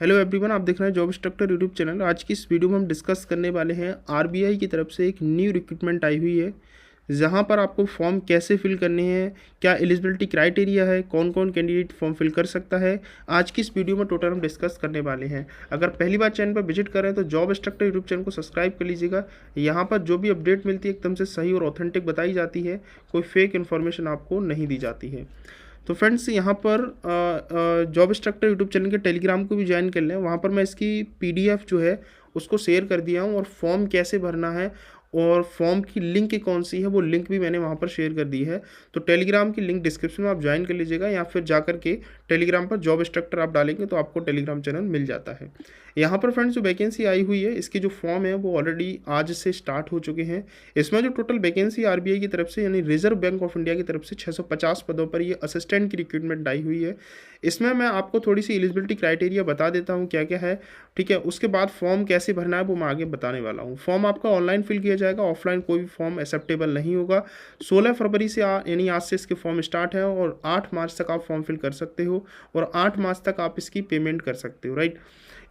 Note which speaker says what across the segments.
Speaker 1: Hello everyone, आप देख रहे हैं जॉब इंस्ट्रक्टर यूट्यूब चैनल। आज की इस वीडियो में हम डिस्कस करने वाले हैं आरबीआई की तरफ से एक न्यू रिक्रूटमेंट आई हुई है, जहां पर आपको फॉर्म कैसे फिल करने हैं, क्या एलिजिबिलिटी क्राइटेरिया है, कौन कौन कैंडिडेट फॉर्म फिल कर सकता है। आज की इस वीडियो में टोटल हम डिस्कस करने वाले हैं। अगर पहली बार चैनल पर विजिट कर रहे हैं तो जॉब इंस्ट्रक्टर यूट्यूब चैनल को सब्सक्राइब कर लीजिएगा। यहाँ पर जो भी अपडेट मिलती है एकदम से सही और ऑथेंटिक बताई जाती है, कोई फेक इन्फॉर्मेशन आपको नहीं दी जाती है। तो फ्रेंड्स, यहाँ पर जॉब इंस्ट्रक्टर यूट्यूब चैनल के टेलीग्राम को भी ज्वाइन कर लें। वहाँ पर मैं इसकी पीडीएफ जो है उसको शेयर कर दिया हूँ, और फॉर्म कैसे भरना है और फॉर्म की लिंक कौन सी है वो लिंक भी मैंने वहाँ पर शेयर कर दी है। तो टेलीग्राम की लिंक डिस्क्रिप्शन में आप ज्वाइन कर लीजिएगा, या फिर जाकर के टेलीग्राम पर जॉब इंस्ट्रक्टर आप डालेंगे तो आपको टेलीग्राम चैनल मिल जाता है। यहाँ पर फ्रेंड्स जो वैकेंसी आई हुई है, इसकी जो फॉर्म है वो ऑलरेडी आज से स्टार्ट हो चुके हैं। इसमें जो टोटल वैकेंसी आरबीआई की तरफ से यानी रिजर्व बैंक ऑफ इंडिया की तरफ से 650 पदों पर ये असिस्टेंट की रिक्रूटमेंट आई हुई है। इसमें मैं आपको थोड़ी सी एलिजिबिलिटी क्राइटेरिया बता देता हूँ क्या क्या है, ठीक है। उसके बाद फॉर्म कैसे भरना है वो मैं आगे बताने वाला हूँ। फॉर्म आपका ऑनलाइन फिल किया जाएगा, ऑफलाइन कोई भी फॉर्म एक्सेप्टेबल नहीं होगा। 16 फरवरी से यानी आज से इसके फॉर्म स्टार्ट है, और 8 मार्च तक आप फॉर्म फिल कर सकते हो, और 8 मार्च तक आप इसकी पेमेंट कर सकते हो, राइट।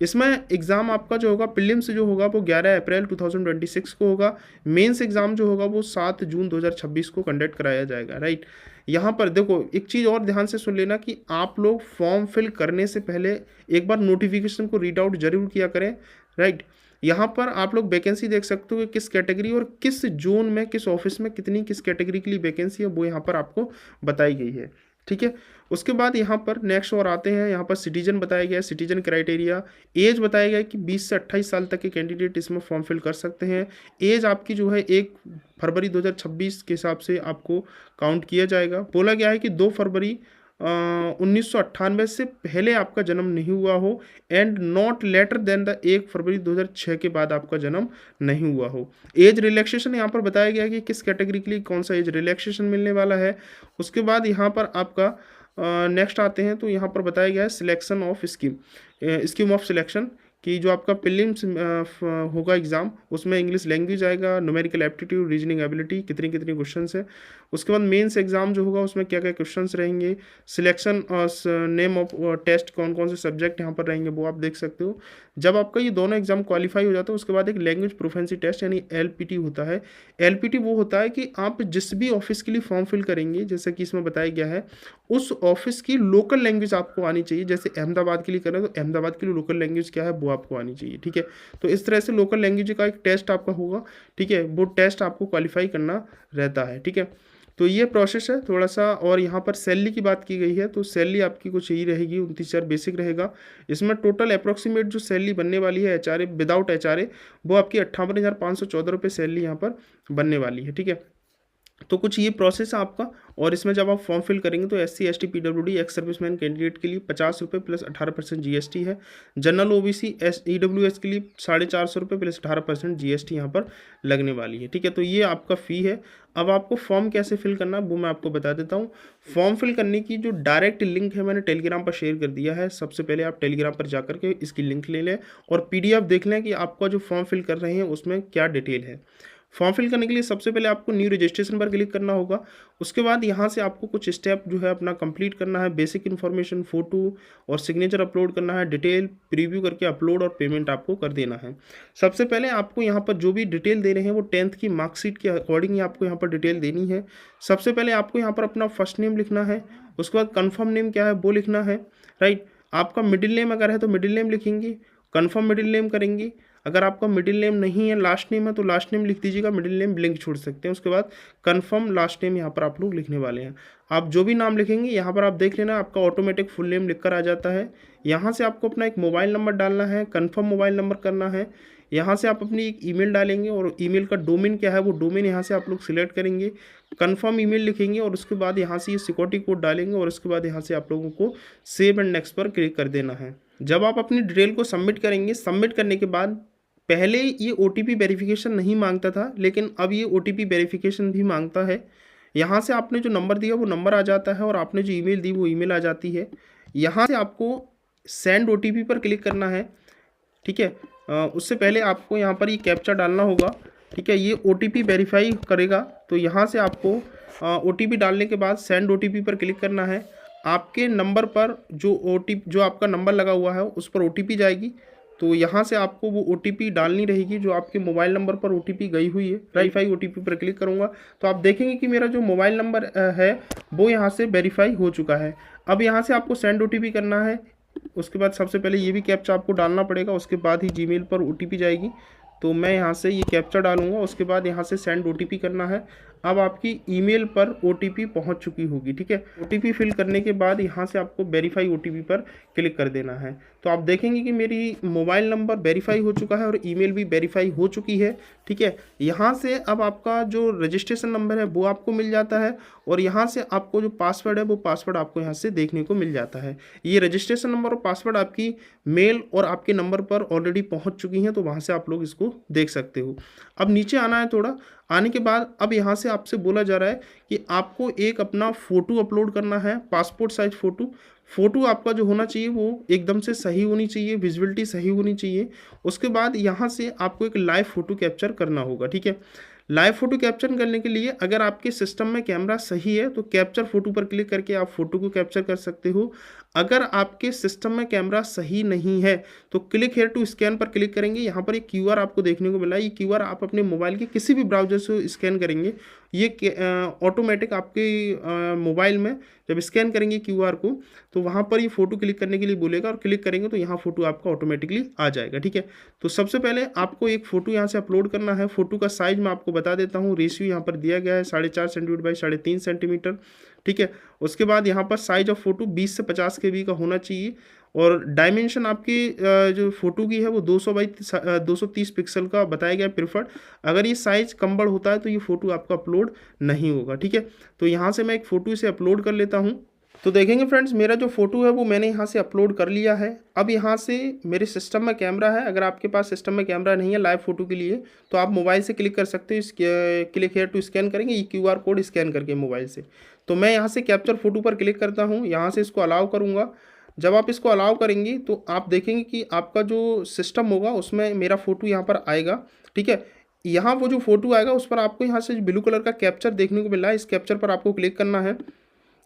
Speaker 1: इसमें एग्ज़ाम आपका जो होगा, प्रीलिम्स जो होगा वो 11 अप्रैल 2026 को होगा। मेंस एग्ज़ाम जो होगा वो 7 जून 2026 को कंडक्ट कराया जाएगा, राइट। यहाँ पर देखो, एक चीज़ और ध्यान से सुन लेना कि आप लोग फॉर्म फिल करने से पहले एक बार नोटिफिकेशन को रीड आउट जरूर किया करें, राइट। यहाँ पर आप लोग वैकेंसी देख सकते हो कि किस कैटेगरी और किस जोन में किस ऑफिस में कितनी किस कैटेगरी के लिए वैकेंसी है वो यहाँ पर आपको बताई गई है, ठीक है। उसके बाद यहाँ पर नेक्स्ट और आते हैं, यहाँ पर सिटीजन बताया गया है, सिटीजन क्राइटेरिया। एज बताया गया है कि 20 से 28 साल तक के कैंडिडेट इसमें फॉर्म फिल कर सकते हैं। एज आपकी जो है 1 फरवरी 2026 के हिसाब से आपको काउंट किया जाएगा। बोला गया है कि 2 फरवरी 1998 से पहले आपका जन्म नहीं हुआ हो, and not later than the 1 February 2006 के बाद आपका जन्म नहीं हुआ हो। एज रिलैक्सेशन यहाँ पर बताया गया है कि किस कैटेगरी के लिए कौन सा एज रिलैक्सेशन मिलने वाला है। उसके बाद यहाँ पर आपका नेक्स्ट आते हैं, तो यहाँ पर बताया गया है selection of scheme of selection कि जो आपका प्रीलिम्स होगा एग्जाम, उसमें इंग्लिश लैंग्वेज आएगा, न्यूमेरिकल एप्टीट्यूड, रीजनिंग एबिलिटी, कितनी कितनी क्वेश्चंस है। उसके बाद मेंस एग्जाम जो होगा उसमें क्या क्या क्वेश्चंस रहेंगे, सिलेक्शन नेम ऑफ टेस्ट, कौन कौन से सब्जेक्ट यहाँ पर रहेंगे वो आप देख सकते हो। जब आपका ये दोनों एग्जाम क्वालिफाई हो जाता है उसके बाद एक लैंग्वेज प्रोफेंसी टेस्ट यानी एलपीटी होता है। एलपीटी वो होता है कि आप जिस भी ऑफिस के लिए फॉर्म फिल करेंगे, जैसे कि इसमें बताया गया है, उस ऑफिस की लोकल लैंग्वेज आपको आनी चाहिए। जैसे अहमदाबाद के लिए करें तो अहमदाबाद के लिए लोकल लैंग्वेज क्या है वो आपको आनी चाहिए, ठीक है। तो इस तरह से लोकल लैंग्वेज का एक टेस्ट आपका होगा, ठीक है। वो टेस्ट आपको क्वालिफाई करना रहता है, ठीक है। तो ये प्रोसेस है थोड़ा सा। और यहाँ पर सैलरी की बात की गई है, तो सैलरी आपकी कुछ यही रहेगी, 29,000 बेसिक रहेगा। इसमें टोटल अप्रोक्सीमेट जो सैलरी बनने वाली है एचआरए विदाउट एचआरए, वो आपकी 58,514 रुपये सैलरी यहाँ पर बनने वाली है, ठीक है। तो कुछ ये प्रोसेस है आपका। और इसमें जब आप फॉर्म फिल करेंगे तो SC ST PWD ex serviceman candidate के लिए 50 रुपये प्लस 18% GST है। जनरल OBC EWS के लिए 450 रुपये प्लस 18% GST यहाँ पर लगने वाली है, ठीक है। तो ये आपका फ़ी है। अब आपको फॉर्म कैसे फिल करना है वो मैं आपको बता देता हूँ। फॉर्म फिल करने की जो डायरेक्ट लिंक है मैंने टेलीग्राम पर शेयर कर दिया है। सबसे पहले आप टेलीग्राम पर जाकर के इसकी लिंक ले लें और PDF देख लें कि आपका जो फॉर्म फिल कर रहे हैं उसमें क्या डिटेल है। फॉर्म फिल करने के लिए सबसे पहले आपको न्यू रजिस्ट्रेशन पर क्लिक करना होगा। उसके बाद यहाँ से आपको कुछ स्टेप जो है अपना कंप्लीट करना है। बेसिक इन्फॉर्मेशन, फोटो और सिग्नेचर अपलोड करना है, डिटेल प्रीव्यू करके अपलोड और पेमेंट आपको कर देना है। सबसे पहले आपको यहाँ पर जो भी डिटेल दे रहे हैं वो 10th की मार्कशीट के अकॉर्डिंग ही आपको यहाँ पर डिटेल देनी है। सबसे पहले आपको यहाँ पर अपना फर्स्ट नेम लिखना है। उसके बाद कन्फर्म नेम क्या है वो लिखना है, राइट। आपका मिडिल नेम अगर है तो मिडिल नेम लिखेंगे, कन्फर्म मिडिल नेम करेंगे। अगर आपका मिडिल नेम नहीं है, लास्ट नेम है, तो लास्ट नेम लिख दीजिएगा, मिडिल नेम ब्लैंक छोड़ सकते हैं। उसके बाद कंफर्म लास्ट नेम यहाँ पर आप लोग लिखने वाले हैं। आप जो भी नाम लिखेंगे यहाँ पर आप देख लेना आपका ऑटोमेटिक फुल नेम लिखकर आ जाता है। यहाँ से आपको अपना एक मोबाइल नंबर डालना है, कंफर्म मोबाइल नंबर करना है। यहाँ से आप अपनी एक ईमेल डालेंगे और ईमेल का डोमेन क्या है वो डोमेन यहाँ से आप लोग सिलेक्ट करेंगे, कंफर्म ईमेल लिखेंगे और उसके बाद यहाँ से ये सिक्योरिटी कोड डालेंगे और उसके बाद यहाँ से आप लोगों को सेव एंड नेक्स्ट पर क्लिक कर देना है। जब आप अपनी डिटेल को सबमिट करेंगे, सबमिट करने के बाद पहले ये OTP वेरिफिकेशन नहीं मांगता था, लेकिन अब ये OTP वेरिफिकेशन भी मांगता है। यहाँ से आपने जो नंबर दिया वो नंबर आ जाता है और आपने जो ईमेल दी वो ईमेल आ जाती है। यहाँ से आपको सेंड OTP पर क्लिक करना है, ठीक है। उससे पहले आपको यहाँ पर ये कैप्चा डालना होगा, ठीक है। ये OTP वेरीफाई करेगा, तो यहाँ से आपको OTP डालने के बाद सेंड OTP पर क्लिक करना है। आपके नंबर पर जो आपका नंबर लगा हुआ है उस पर OTP जाएगी। तो यहाँ से आपको वो OTP डालनी रहेगी जो आपके मोबाइल नंबर पर OTP गई हुई है। वेरीफाई OTP पर क्लिक करूँगा तो आप देखेंगे कि मेरा जो मोबाइल नंबर है वो यहाँ से वेरीफाई हो चुका है। अब यहाँ से आपको सेंड OTP करना है। उसके बाद सबसे पहले ये भी कैप्चा आपको डालना पड़ेगा, उसके बाद ही जीमेल पर OTP जाएगी। तो मैं यहाँ से ये कैप्चा डालूंगा, उसके बाद यहाँ से सेंड OTP करना है। अब आपकी ईमेल पर OTP पहुँच चुकी होगी। ठीक है, OTP फिल करने के बाद यहाँ से आपको वेरीफाई OTP पर क्लिक कर देना है। तो आप देखेंगे कि मेरी मोबाइल नंबर वेरीफाई हो चुका है और ईमेल भी वेरीफाई हो चुकी है। ठीक है, यहाँ से अब आपका जो रजिस्ट्रेशन नंबर है वो आपको मिल जाता है और यहाँ से आपको जो पासवर्ड है वो पासवर्ड आपको यहाँ से देखने को मिल जाता है। ये रजिस्ट्रेशन नंबर और पासवर्ड आपकी मेल और आपके नंबर पर ऑलरेडी पहुँच चुकी हैं, तो वहाँ से आप लोग इसको देख सकते हो। अब नीचे आना है, थोड़ा आने के बाद अब यहाँ से आपसे बोला जा रहा है कि आपको एक अपना फ़ोटो अपलोड करना है, पासपोर्ट साइज फ़ोटो आपका जो होना चाहिए वो एकदम से सही होनी चाहिए, विजिबिलिटी सही होनी चाहिए। उसके बाद यहाँ से आपको एक लाइव फ़ोटो कैप्चर करना होगा। ठीक है, लाइव फ़ोटो कैप्चर करने के लिए अगर आपके सिस्टम में कैमरा सही है तो कैप्चर फ़ोटो पर क्लिक करके आप फ़ोटो को कैप्चर कर सकते हो। अगर आपके सिस्टम में कैमरा सही नहीं है तो क्लिक हेयर टू स्कैन पर क्लिक करेंगे। यहाँ पर एक QR आपको देखने को मिला है। ये QR आप अपने मोबाइल के किसी भी ब्राउज़र से स्कैन करेंगे, ये ऑटोमेटिक आपके मोबाइल में जब स्कैन करेंगे QR को तो वहाँ पर ये फ़ोटो क्लिक करने के लिए बोलेगा और क्लिक करेंगे तो यहाँ फ़ोटो आपका ऑटोमेटिकली आ जाएगा। ठीक है, तो सबसे पहले आपको एक फ़ोटो यहाँ से अपलोड करना है। फ़ोटो का साइज़ मैं आपको बता देता हूँ, रेशियो यहाँ पर दिया गया है 4.5 सेंटीमीटर बाई 3.5 सेंटीमीटर। ठीक है, उसके बाद यहाँ पर साइज ऑफ फ़ोटो 20 से 50 KB का होना चाहिए और डायमेंशन आपकी जो फ़ोटो की है वो 200 बाई 230 पिक्सल का बताया गया प्रिफर्ड। अगर ये साइज़ कम बड़ होता है तो ये फ़ोटो आपका अपलोड नहीं होगा। ठीक है, तो यहाँ से मैं एक फ़ोटो इसे अपलोड कर लेता हूँ। तो देखेंगे फ्रेंड्स, मेरा जो फ़ोटो है वो मैंने यहाँ से अपलोड कर लिया है। अब यहाँ से मेरे सिस्टम में कैमरा है। अगर आपके पास सिस्टम में कैमरा नहीं है लाइव फ़ोटो के लिए तो आप मोबाइल से क्लिक कर सकते हो। क्लिक हेयर टू स्कैन करेंगे, ये QR कोड स्कैन करके मोबाइल से। तो मैं यहाँ से कैप्चर फ़ोटो पर क्लिक करता हूँ, यहाँ से इसको अलाउ करूँगा। जब आप इसको अलाउ करेंगे तो आप देखेंगे कि आपका जो सिस्टम होगा उसमें मेरा फ़ोटो यहाँ पर आएगा। ठीक है, यहाँ वो जो फ़ोटो आएगा उस पर आपको यहाँ से ब्लू कलर का कैप्चर देखने को मिल रहा है। इस कैप्चर पर आपको क्लिक करना है।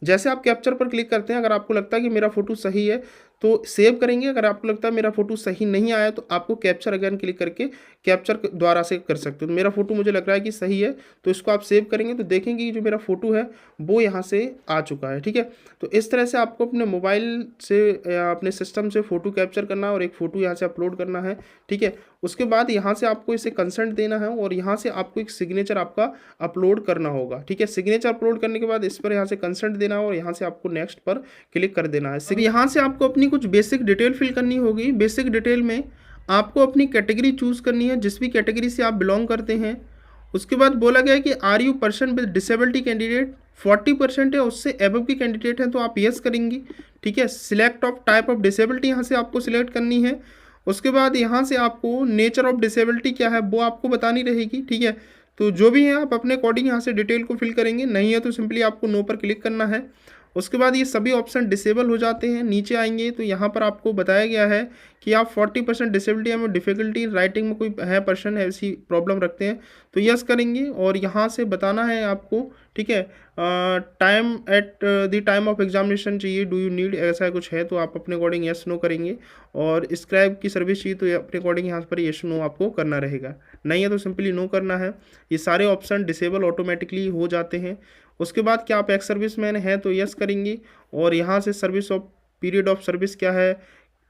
Speaker 1: जैसे आप कैप्चर पर क्लिक करते हैं, अगर आपको लगता है कि मेरा फ़ोटो सही है तो सेव करेंगे। अगर आपको लगता है मेरा फ़ोटो सही नहीं आया तो आपको कैप्चर अगेन क्लिक करके कैप्चर द्वारा से कर सकते हो। तो मेरा फ़ोटो मुझे लग रहा है कि सही है तो इसको आप सेव करेंगे तो देखेंगे कि जो मेरा फ़ोटो है वो यहाँ से आ चुका है। ठीक है, तो इस तरह से आपको अपने मोबाइल से या अपने सिस्टम से फ़ोटो कैप्चर करना है और एक फ़ोटो यहाँ से अपलोड करना है। ठीक है, उसके बाद यहाँ से आपको इसे कंसेंट देना है और यहाँ से आपको एक सिग्नेचर आपका अपलोड करना होगा। ठीक है, सिग्नेचर अपलोड करने के बाद इस पर यहाँ से कंसेंट देना है और यहाँ से आपको नेक्स्ट पर क्लिक कर देना है। यहाँ से आपको अपनी कुछ बेसिक डिटेल फिल करनी होगी। बेसिक डिटेल में आपको अपनी कैटेगरी चूज़ करनी है, जिस भी कैटेगरी से आप बिलोंग करते हैं। उसके बाद बोला गया है कि are you person with disability candidate, 40% है उससे एबव की कैंडिडेट हैं तो आप यस करेंगी। ठीक है, select of type of disability यहाँ से आपको सिलेक्ट करनी है। उसके बाद यहाँ से आपको नेचर ऑफ डिसेबिलिटी क्या है वो आपको बतानी रहेगी। ठीक है, तो जो भी है आप अपने अकॉर्डिंग यहाँ से डिटेल को फिल करेंगे, नहीं है तो सिंपली आपको नो पर क्लिक करना है। उसके बाद ये सभी ऑप्शन डिसेबल हो जाते हैं। नीचे आएंगे तो यहाँ पर आपको बताया गया है कि आप 40% डिसेबिलिटी में डिफ़िकल्टी राइटिंग में कोई है पर्सन है ऐसी प्रॉब्लम रखते हैं तो यस करेंगे और यहाँ से बताना है आपको। ठीक है, time at the time of examination चाहिए, डू यू नीड, ऐसा कुछ है तो आप अपने अकॉर्डिंग यस नो करेंगे। और स्क्राइब की सर्विस चाहिए तो अपने अकॉर्डिंग यहाँ पर यस नो आपको करना रहेगा, नहीं है तो सिंपली नो करना है। ये सारे ऑप्शन डिसेबल ऑटोमेटिकली हो जाते हैं। उसके बाद क्या आप एक्स सर्विस मैन हैं तो यस करेंगे और यहाँ से service of period of service क्या है,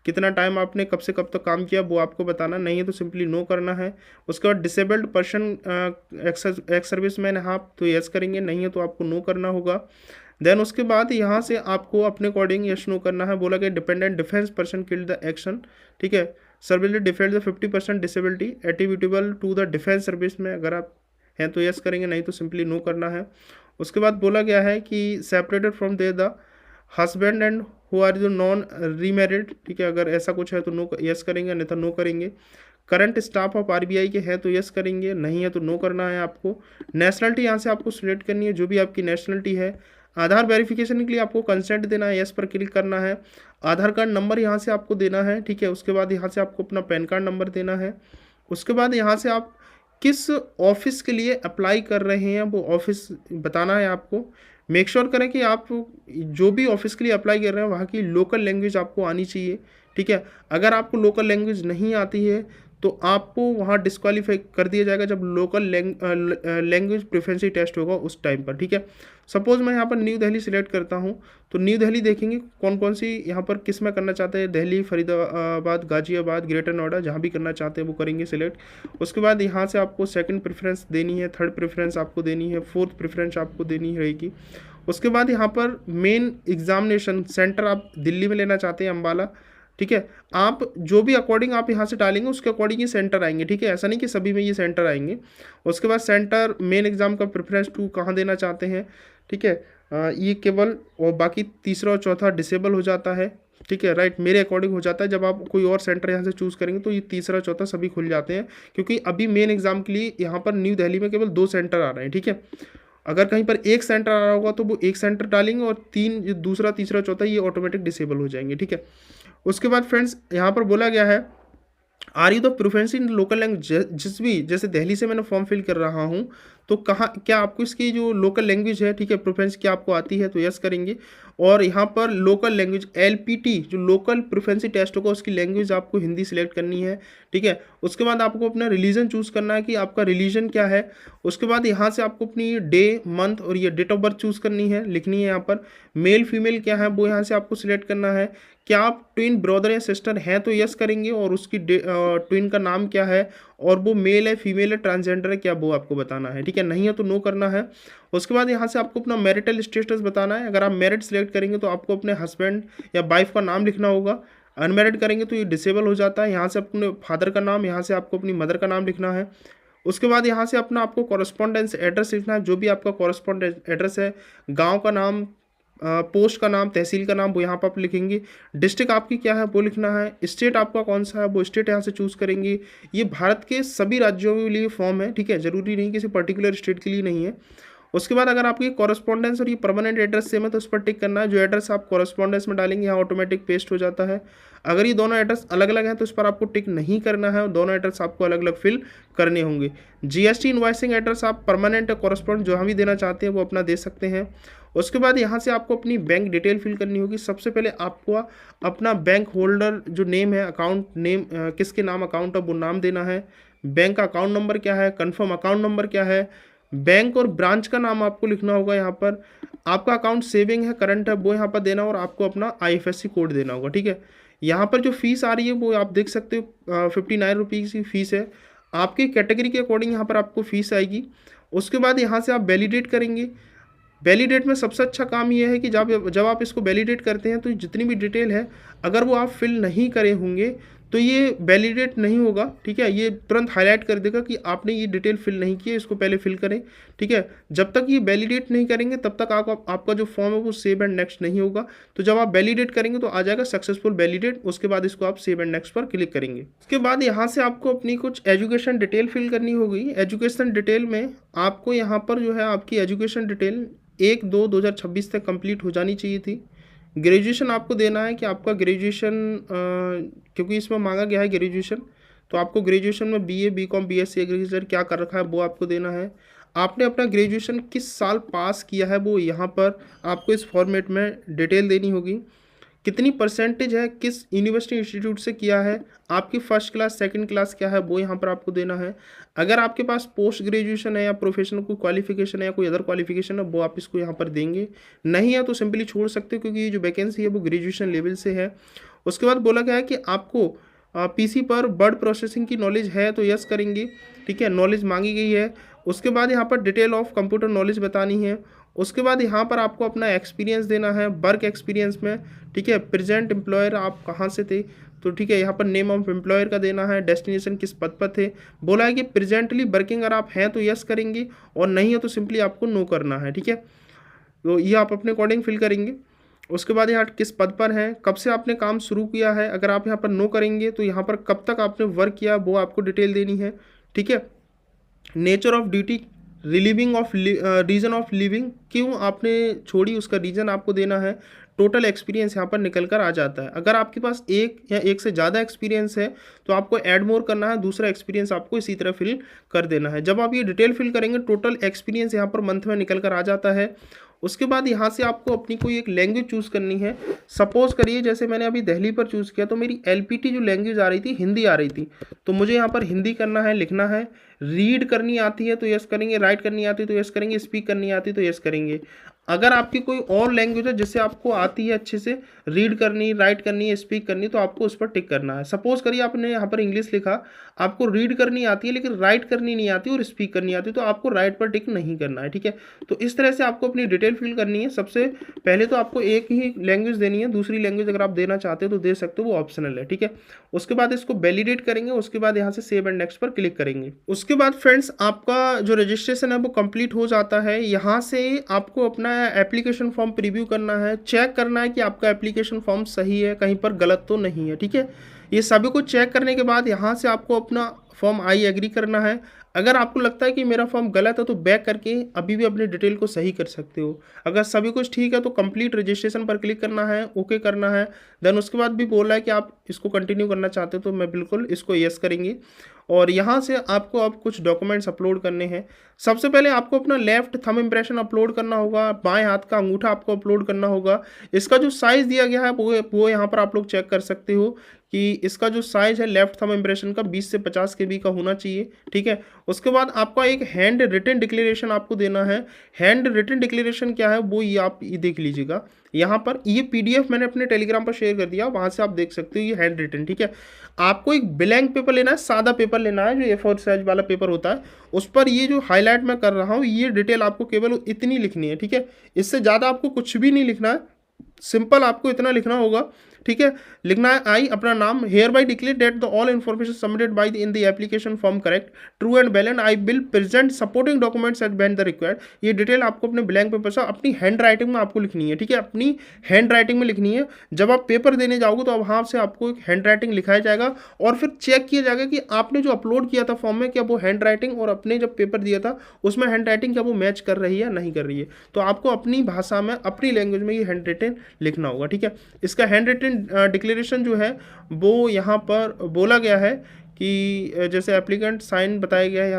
Speaker 1: कितना टाइम आपने कब से कब तक काम किया वो आपको बताना, नहीं है तो सिंपली नो करना है। उसके बाद disabled person ex service man है आप तो यस करेंगे, नहीं है तो आपको नो करना होगा। देन उसके बाद यहाँ से आपको अपने अकॉर्डिंग यस नो करना है। बोला कि dependent defence person killed the action. ठीक है, servility defend the 50% disability attributable to the defence service में अगर आप हैं तो यस करेंगे, नहीं तो सिंपली नो करना है। उसके बाद बोला गया है कि separated from their the husband and who are जो नॉन रीमैरिड। ठीक है, अगर ऐसा कुछ है तो नो यस करेंगे, नहीं तो नो करेंगे। करंट स्टाफ ऑफ RBI के हैं तो यस करेंगे, नहीं है तो नो करना है आपको। नेशनलिटी यहाँ से आपको सिलेक्ट करनी है, जो भी आपकी नेशनलिटी है। आधार वेरिफिकेशन के लिए आपको कंसेंट देना है, यस पर क्लिक करना है। आधार कार्ड नंबर यहाँ से आपको देना है। ठीक है, उसके बाद यहाँ से आपको अपना पैन कार्ड नंबर देना है। उसके बाद यहाँ से आप किस ऑफिस के लिए अप्लाई कर रहे हैं वो ऑफिस बताना है आपको। मेक श्योर करें कि आप जो भी ऑफिस के लिए अप्लाई कर रहे हैं वहाँ की लोकल लैंग्वेज आपको आनी चाहिए, ठीक है। अगर आपको लोकल लैंग्वेज नहीं आती है तो आपको वहाँ डिस्क्वालीफाई कर दिया जाएगा जब लोकल लैंग्वेज प्रोफिशिएंसी टेस्ट होगा उस टाइम पर, ठीक है। सपोज मैं यहाँ पर न्यू दिल्ली सिलेक्ट करता हूँ, तो न्यू दिल्ली देखेंगे कौन कौन सी यहाँ पर किस में करना चाहते हैं, दिल्ली, फरीदाबाद, गाजियाबाद, ग्रेटर नोएडा, जहाँ भी करना चाहते हैं वो करेंगे सिलेक्ट। उसके बाद यहाँ से आपको सेकंड प्रेफरेंस देनी है, थर्ड प्रेफरेंस आपको देनी है, फोर्थ प्रेफरेंस आपको देनी रहेगी। उसके बाद यहाँ पर मेन एग्जामिनेशन सेंटर आप दिल्ली में लेना चाहते हैं, अम्बाला, ठीक है। आप जो भी अकॉर्डिंग आप यहाँ से डालेंगे उसके अकॉर्डिंग ये सेंटर आएंगे, ठीक है। ऐसा नहीं कि सभी में ये सेंटर आएंगे। उसके बाद सेंटर मेन एग्जाम का प्रेफरेंस टू कहाँ देना चाहते हैं, ठीक है। ये केवल, और बाकी तीसरा और चौथा डिसेबल हो जाता है, ठीक है, राइट। मेरे अकॉर्डिंग हो जाता है, जब आप कोई और सेंटर यहाँ से चूज़ करेंगे तो ये तीसरा चौथा सभी खुल जाते हैं, क्योंकि अभी मेन एग्जाम के लिए यहाँ पर न्यू दिल्ली में केवल 2 सेंटर आ रहे हैं, ठीक है। अगर कहीं पर एक सेंटर आ रहा होगा तो वो एक सेंटर डालेंगे और 3 दूसरा, तीसरा, चौथा ये ऑटोमेटिक डिसेबल हो जाएंगे, ठीक है। उसके बाद फ्रेंड्स यहाँ पर बोला गया है are you the proficiency in local language, जिस भी, जैसे दिल्ली से मैंने फॉर्म फिल कर रहा हूँ तो कहाँ, क्या आपको इसकी जो लोकल लैंग्वेज है, ठीक है, प्रोफेंसी क्या आपको आती है, तो यस करेंगे। और यहाँ पर लोकल लैंग्वेज LPT जो लोकल प्रोफेंसी टेस्ट होगा उसकी लैंग्वेज आपको हिंदी सिलेक्ट करनी है, ठीक है। उसके बाद आपको अपना रिलीजन चूज़ करना है कि आपका रिलीजन क्या है। उसके बाद यहाँ से आपको अपनी डे, मंथ और ये डेट ऑफ बर्थ चूज़ करनी है, लिखनी है यहाँ पर। मेल फीमेल क्या है वो यहाँ से आपको सिलेक्ट करना है। क्या आप ट्विन ब्रदर या सिस्टर हैं तो यस करेंगे, और उसकी ट्विन का नाम क्या है, और वो मेल है, फीमेल है, ट्रांसजेंडर है क्या, वो आपको बताना है, ठीक है। नहीं है तो नो करना है। उसके बाद यहाँ से आपको अपना मैरिटल स्टेटस बताना है। अगर आप मैरिड सिलेक्ट करेंगे तो आपको अपने हस्बैंड या वाइफ का नाम लिखना होगा। अनमैरिड करेंगे तो ये डिसेबल हो जाता है। यहाँ से अपने फादर का नाम, यहाँ से आपको अपनी मदर का नाम लिखना है। उसके बाद यहाँ से अपना आपको कॉरेस्पॉन्डेंस एड्रेस लिखना है, जो भी आपका कॉरेस्पॉन्डेंस एड्रेस है, गांव का नाम, पोस्ट का नाम, तहसील का नाम, वो यहाँ पर आप लिखेंगे। डिस्ट्रिक्ट आपकी क्या है वो लिखना है। स्टेट आपका कौन सा है वो स्टेट यहाँ से चूज़ करेंगे। ये भारत के सभी राज्यों के लिए फॉर्म है, ठीक है, ज़रूरी नहीं किसी पर्टिकुलर स्टेट के लिए नहीं है। उसके बाद अगर आपकी कॉरेस्पॉन्डेंस और ये परमानेंट एड्रेस सेम है तो उस पर टिक करना है। जो एड्रेस आप कॉरेस्पॉन्डेंस में डालेंगे यहाँ ऑटोमेटिक पेस्ट हो जाता है। अगर ये दोनों एड्रेस अलग अलग हैं तो उस पर आपको टिक नहीं करना है, दोनों एड्रेस आपको अलग अलग फिल करने होंगे। GST इनवॉइसिंग एड्रेस आप परमानेंट या कॉरेस्पॉन्ड जहाँ भी देना चाहते हैं वो अपना दे सकते हैं। उसके बाद यहाँ से आपको अपनी बैंक डिटेल फिल करनी होगी। सबसे पहले आपको अपना बैंक होल्डर जो नेम है, अकाउंट नेम, किसके नाम अकाउंट है वो नाम देना है। बैंक का अकाउंट नंबर क्या है, कन्फर्म अकाउंट नंबर क्या है, बैंक और ब्रांच का नाम आपको लिखना होगा। यहाँ पर आपका अकाउंट सेविंग है, करंट है, वो यहाँ पर देना, और आपको अपना IFSC कोड देना होगा, ठीक है। यहाँ पर जो फीस आ रही है वो आप देख सकते हो, 59 रुपीज़ की फीस है। आपकी कैटेगरी के अकॉर्डिंग यहाँ पर आपको फीस आएगी। उसके बाद यहाँ से आप वैलिडेट करेंगे। वैलिडेट में सबसे अच्छा काम ये है कि जब आप इसको वैलिडेट करते हैं तो जितनी भी डिटेल है अगर वो आप फिल नहीं करे होंगे तो ये वैलिडेट नहीं होगा, ठीक है। ये तुरंत हाईलाइट कर देगा कि आपने ये डिटेल फिल नहीं की है, इसको पहले फिल करें, ठीक है। जब तक ये वैलिडेट नहीं करेंगे तब तक आपका जो फॉर्म है वो सेव एंड नेक्स्ट नहीं होगा। तो जब आप वैलिडेट करेंगे तो आ जाएगा सक्सेसफुल वैलिडेट, उसके बाद इसको आप सेव एंड नेक्स्ट पर क्लिक करेंगे। उसके बाद यहाँ से आपको अपनी कुछ एजुकेशन डिटेल फिल करनी होगी। एजुकेशन डिटेल में आपको यहाँ पर जो है आपकी एजुकेशन डिटेल 1/2/2026 तक कंप्लीट हो जानी चाहिए थी। ग्रेजुएशन आपको देना है कि आपका ग्रेजुएशन, क्योंकि इसमें मांगा गया है ग्रेजुएशन, तो आपको ग्रेजुएशन में BA, BCom, BSc एग्रीकल्चर क्या कर रखा है वो आपको देना है। आपने अपना ग्रेजुएशन किस साल पास किया है वो यहाँ पर आपको इस फॉर्मेट में डिटेल देनी होगी। कितनी परसेंटेज है, किस यूनिवर्सिटी इंस्टीट्यूट से किया है, आपकी फर्स्ट क्लास, सेकंड क्लास क्या है वो यहाँ पर आपको देना है। अगर आपके पास पोस्ट ग्रेजुएशन है या प्रोफेशनल कोई क्वालिफिकेशन है या कोई अदर क्वालिफिकेशन है वो आप इसको यहाँ पर देंगे। नहीं है तो सिंपली छोड़ सकते हो, क्योंकि ये जो वैकेंसी है वो ग्रेजुएशन लेवल से है। उसके बाद बोला गया है कि आपको PC पर वर्ड प्रोसेसिंग की नॉलेज है तो यस करेंगे, ठीक है, नॉलेज मांगी गई है। उसके बाद यहाँ पर डिटेल ऑफ कंप्यूटर नॉलेज बतानी है। उसके बाद यहाँ पर आपको अपना एक्सपीरियंस देना है, वर्क एक्सपीरियंस में, ठीक है। प्रेजेंट एम्प्लॉयर आप कहाँ से थे, तो ठीक है, यहाँ पर नेम ऑफ एम्प्लॉयर का देना है, डेस्टिनेशन किस पद पर थे। बोला है कि प्रेजेंटली वर्किंग अगर आप हैं तो यस करेंगे, और नहीं है तो सिंपली आपको नो करना है, ठीक है। तो ये आप अपने अकॉर्डिंग फिल करेंगे। उसके बाद यहाँ किस पद पर हैं, कब से आपने काम शुरू किया है। अगर आप यहाँ पर नो करेंगे तो यहाँ पर कब तक आपने वर्क किया वो आपको डिटेल देनी है, ठीक है। Nature of duty, relieving of reason of living, क्यों आपने छोड़ी उसका रीज़न आपको देना है। टोटल एक्सपीरियंस यहाँ पर निकल कर आ जाता है। अगर आपके पास एक या एक से ज़्यादा एक्सपीरियंस है तो आपको ऐड मोर करना है, दूसरा एक्सपीरियंस आपको इसी तरह फिल कर देना है। जब आप ये डिटेल फिल करेंगे टोटल एक्सपीरियंस यहाँ पर मंथ में निकल कर आ जाता है। उसके बाद यहाँ से आपको अपनी कोई एक लैंग्वेज चूज़ करनी है। सपोज़ करिए जैसे मैंने अभी दिल्ली पर चूज़ किया तो मेरी एलपीटी जो लैंग्वेज आ रही थी हिंदी आ रही थी, तो मुझे यहाँ पर हिंदी करना है, लिखना है। रीड करनी आती है तो यस करेंगे, राइट करनी आती है तो यस करेंगे, स्पीक करनी आती है तो यस करेंगे। अगर आपकी कोई और लैंग्वेज है जिससे आपको आती है अच्छे से रीड करनी, राइट करनी है, स्पीक करनी, तो आपको उस पर टिक करना है। सपोज़ करिए आपने यहाँ पर इंग्लिश लिखा, आपको रीड करनी आती है लेकिन राइट करनी नहीं आती और स्पीक करनी आती है, तो आपको राइट पर टिक नहीं करना है, ठीक है। तो इस तरह से आपको अपनी डिटेल फिल करनी है। सबसे पहले तो आपको एक ही लैंग्वेज देनी है, दूसरी लैंग्वेज अगर आप देना चाहते हो तो दे सकते हो, वो ऑप्शनल है, ठीक है। उसके बाद इसको वैलिडेट करेंगे, उसके बाद यहाँ से सेव एंड नेक्स्ट पर क्लिक करेंगे। उसके बाद फ्रेंड्स आपका जो रजिस्ट्रेशन है वो कंप्लीट हो जाता है। यहाँ से आपको अपना एप्लीकेशन फॉर्म प्रीव्यू करना है, चेक करना है कि आपका एप्लीकेशन फॉर्म सही है, कहीं पर गलत तो नहीं है, ठीक है। ये सभी को चेक करने के बाद यहाँ से आपको अपना फॉर्म आई एग्री करना है। अगर आपको लगता है कि मेरा फॉर्म गलत है तो बैक करके अभी भी अपनी डिटेल को सही कर सकते हो। अगर सभी कुछ ठीक है तो कंप्लीट रजिस्ट्रेशन पर क्लिक करना है, ओके करना है। देन उसके बाद भी बोला है कि आप इसको कंटिन्यू करना चाहते हो तो मैं बिल्कुल इसको यस करेंगे। और यहाँ से आपको अब कुछ डॉक्यूमेंट्स अपलोड करने हैं। सबसे पहले आपको अपना लेफ्ट थंब इम्प्रेशन अपलोड करना होगा, बाएं हाथ का अंगूठा आपको अपलोड करना होगा। इसका जो साइज़ दिया गया है वो यहाँ पर आप लोग चेक कर सकते हो कि इसका जो साइज़ है लेफ्ट थंब इम्प्रेशन का 20 से 50 KB का होना चाहिए, ठीक है। उसके बाद आपका एक हैंड रिटन डिक्लेरेशन आपको देना है। हैंड रिटन डिक्लेरेशन क्या है वो ये आप ये देख लीजिएगा। यहाँ पर ये PDF मैंने अपने टेलीग्राम पर शेयर कर दिया, वहाँ से आप देख सकते हो ये हैंड रिटन, ठीक है। आपको एक ब्लैंक पेपर लेना है, सादा पेपर लेना है, जो A4 साइज वाला पेपर होता है, उस पर ये जो हाईलाइट मैं कर रहा हूँ ये डिटेल आपको केवल इतनी लिखनी है, ठीक है। इससे ज़्यादा आपको कुछ भी नहीं लिखना है, सिंपल आपको इतना लिखना होगा, ठीक है। लिखना है आई अपना नाम, hereby declare that the all information submitted by in the application form correct, true and valid, I will present supporting documents at when the required. ये डिटेल आपको अपने ब्लैंक पेपर से अपनी हैंड राइटिंग में आपको लिखनी है, ठीक है। अपनी हैंड राइटिंग में लिखनी है। जब आप पेपर देने जाओगे तो वहाँ से आपको एक हैंड राइटिंग लिखाया जाएगा और फिर चेक किया जाएगा कि आपने जो अपलोड किया था फॉर्म में क्या वो हैंड राइटिंग और अपने जब पेपर दिया था उसमें हैंड राइटिंग क्या वो मैच कर रही है या नहीं कर रही है। तो आपको अपनी भाषा में अपनी लैंग्वेज में ये हैंड रिटन लिखना होगा, ठीक है। इसका हैंड रिटन डिक्लेरेशन जो है वो यहाँ पर बोला गया है कि जैसे एप्लीकेंट साइन बताया गया है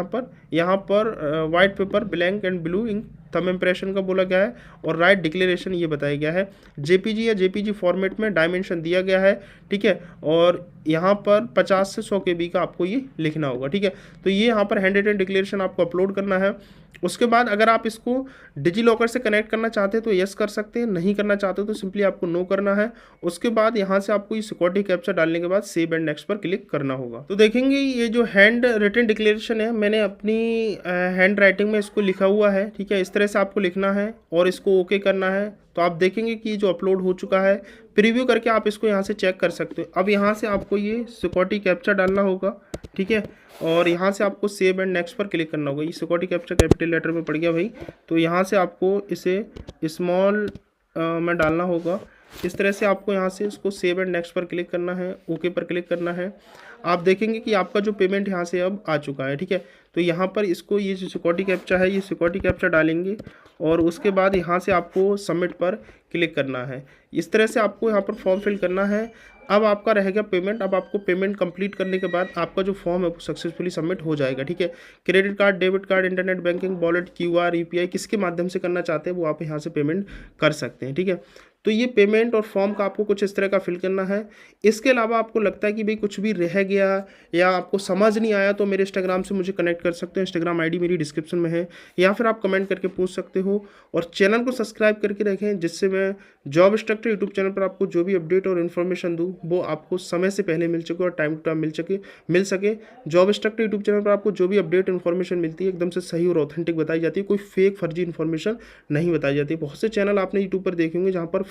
Speaker 1: यहाँ पर white paper blank and blue ink thumb impression का बोला गया है और राइट डिक्लेरेशन ये बताया गया है। JPG या JPG फॉर्मेट में डायमेंशन दिया गया है, ठीक है। और यहाँ पर 50 से 100 KB का आपको ये लिखना होगा, ठीक है। तो ये यहाँ पर हैंड रिटन डिक्लेरेशन आपको अपलोड करना है। उसके बाद अगर आप इसको डिजी लॉकर से कनेक्ट करना चाहते हैं तो यस कर सकते हैं, नहीं करना चाहते तो सिंपली आपको नो करना है। उसके बाद यहाँ से आपको ये सिक्योरिटी कैप्चा डालने के बाद सेव एंड नेक्स्ट पर क्लिक करना होगा। तो देखेंगे ये जो हैंड रिटन डिक्लेरेशन है मैंने अपनी हैंड राइटिंग में इसको लिखा हुआ है, ठीक है। इस तरह से आपको लिखना है और इसको ओके करना है। तो आप देखेंगे कि जो अपलोड हो चुका है, प्रीव्यू करके आप इसको यहाँ से चेक कर सकते हो। अब यहाँ से आपको ये सिक्योरिटी कैप्चा डालना होगा, ठीक है। और यहाँ से आपको सेव एंड नेक्स्ट पर क्लिक करना होगा। ये सिक्योरिटी कैप्चा कैपिटल लेटर में पड़ गया भाई, तो यहाँ से आपको इसे स्मॉल में डालना होगा। इस तरह से आपको यहाँ से इसको सेव एंड नेक्स्ट पर क्लिक करना है, ओके पर क्लिक करना है। आप देखेंगे कि आपका जो पेमेंट यहाँ से अब आ चुका है, ठीक है। तो यहाँ पर इसको ये जो सिक्योरिटी कैप्चा है ये सिक्योरिटी कैप्चा डालेंगे और उसके बाद यहाँ से आपको सबमिट पर क्लिक करना है। इस तरह से आपको यहाँ पर फॉर्म फिल करना है। अब आपका रह गया पेमेंट। अब आपको पेमेंट कंप्लीट करने के बाद आपका जो फॉर्म है वो सक्सेसफुली सबमिट हो जाएगा, ठीक है। Credit card, debit card, internet banking, wallet, QR, UPI किसके माध्यम से करना चाहते हैं वो आप यहाँ से पेमेंट कर सकते हैं, ठीक है। तो ये पेमेंट और फॉर्म का आपको कुछ इस तरह का फिल करना है। इसके अलावा आपको लगता है कि भाई कुछ भी रह गया या आपको समझ नहीं आया तो मेरे इंस्टाग्राम से मुझे कनेक्ट कर सकते हो। इंस्टाग्राम ID मेरी डिस्क्रिप्शन में है, या फिर आप कमेंट करके पूछ सकते हो। और चैनल को सब्सक्राइब करके रखें जिससे मैं जॉब इंस्ट्रक्टर यूट्यूब चैनल पर आपको जो भी अपडेट और इन्फॉर्मेशन दूँ वो आपको समय से पहले मिल सके और टाइम टू टाइम मिल सके। जॉब इंस्ट्रक्टर यूट्यूब चैनल पर आपको जो भी अपडेट इन्फॉर्मेशन मिलती है एकदम से सही और ऑथेंटिक बताई जाती है, कोई फेक फर्जी इन्फॉर्मेशन नहीं बताई जाती। बहुत से चैनल आपने यूट्यूब पर देखे होंगे जहाँ पर